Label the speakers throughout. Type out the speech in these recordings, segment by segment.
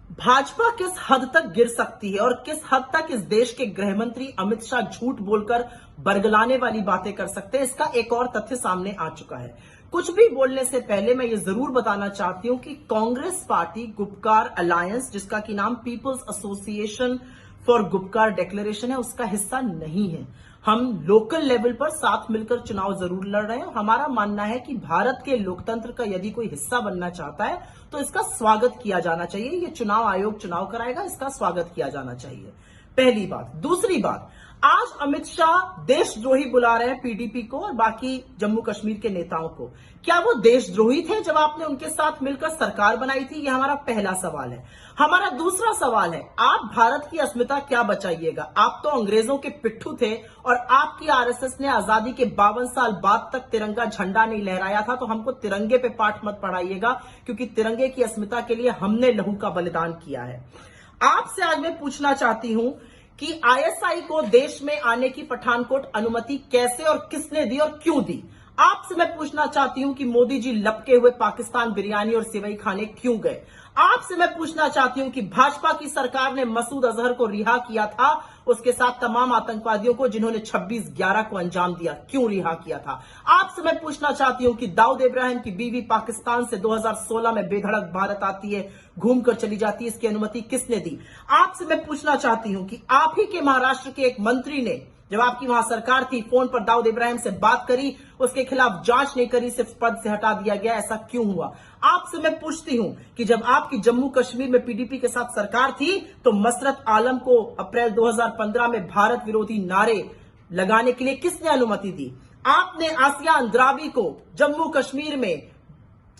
Speaker 1: भाजपा किस हद तक गिर सकती है और किस हद तक इस देश के गृह मंत्री अमित शाह झूठ बोलकर बरगलाने वाली बातें कर सकते हैं, इसका एक और तथ्य सामने आ चुका है। कुछ भी बोलने से पहले मैं ये जरूर बताना चाहती हूं कि कांग्रेस पार्टी गुपकार अलायंस, जिसका की नाम people's association for Gupkar declaration है, उसका हिस्सा नहीं है। हम लोकल लेवल पर साथ मिलकर चुनाव जरूर लड़ रहे हैं। हमारा मानना है कि भारत के लोकतंत्र का यदि कोई हिस्सा बनना चाहता है तो इसका स्वागत किया जाना चाहिए। ये चुनाव आयोग चुनाव कराएगा, इसका स्वागत किया जाना चाहिए, पहली बात। दूसरी बात, आज अमित शाह देशद्रोही बुला रहे हैं पीडीपी को और बाकी जम्मू कश्मीर के नेताओं को। क्या वो देशद्रोही थे जब आपने उनके साथ मिलकर सरकार बनाई थी? ये हमारा पहला सवाल है। हमारा दूसरा सवाल है, आप भारत की अस्मिता क्या बचाइएगा? आप तो अंग्रेजों के पिट्ठू थे और आपकी आरएसएस ने आजादी के 52 साल बाद तक तिरंगा झंडा नहीं लहराया था, तो हमको तिरंगे पे पाठ मत पढ़ाइएगा, क्योंकि तिरंगे की अस्मिता के लिए हमने लहू का बलिदान किया है। आपसे आज मैं पूछना चाहती हूं कि आईएसआई को देश में आने की पठानकोट अनुमति कैसे और किसने दी और क्यों दी? आपसे मैं पूछना चाहती हूं कि मोदी जी लपके हुए पाकिस्तान बिरयानी और सेवई खाने क्यों गए? आपसे मैं पूछना चाहती हूं कि भाजपा की सरकार ने मसूद अजहर को रिहा किया था, उसके साथ तमाम आतंकवादियों को जिन्होंने 26/11 को अंजाम दिया, क्यों रिहा किया था? आपसे मैं पूछना चाहती हूं कि दाऊद इब्राहिम की बीवी पाकिस्तान से 2016 में बेधड़क भारत आती है, घूमकर चली जाती है, इसकी अनुमति किसने दी? आपसे मैं पूछना चाहती हूं कि आप ही के महाराष्ट्र के एक मंत्री ने, जब आपकी वहां सरकार थी, फोन पर दाऊद इब्राहिम से बात करी, उसके खिलाफ जांच नहीं करी, सिर्फ पद से हटा दिया गया, ऐसा क्यों हुआ? आपसे मैं पूछती हूं कि जब आपकी जम्मू कश्मीर में पीडीपी के साथ सरकार थी तो मसरत आलम को अप्रैल 2015 में भारत विरोधी नारे लगाने के लिए किसने अनुमति दी? आपने आसिया अंद्राबी को जम्मू कश्मीर में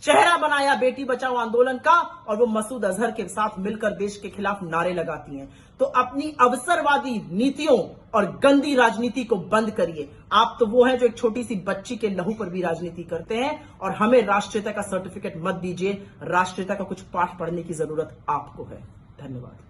Speaker 1: चेहरा बनाया बेटी बचाओ आंदोलन का, और वो मसूद अजहर के साथ मिलकर देश के खिलाफ नारे लगाती हैं। तो अपनी अवसरवादी नीतियों और गंदी राजनीति को बंद करिए। आप तो वो हैं जो एक छोटी सी बच्ची के लहू पर भी राजनीति करते हैं, और हमें राष्ट्रीयता का सर्टिफिकेट मत दीजिए। राष्ट्रीयता का कुछ पाठ पढ़ने की जरूरत आपको है। धन्यवाद।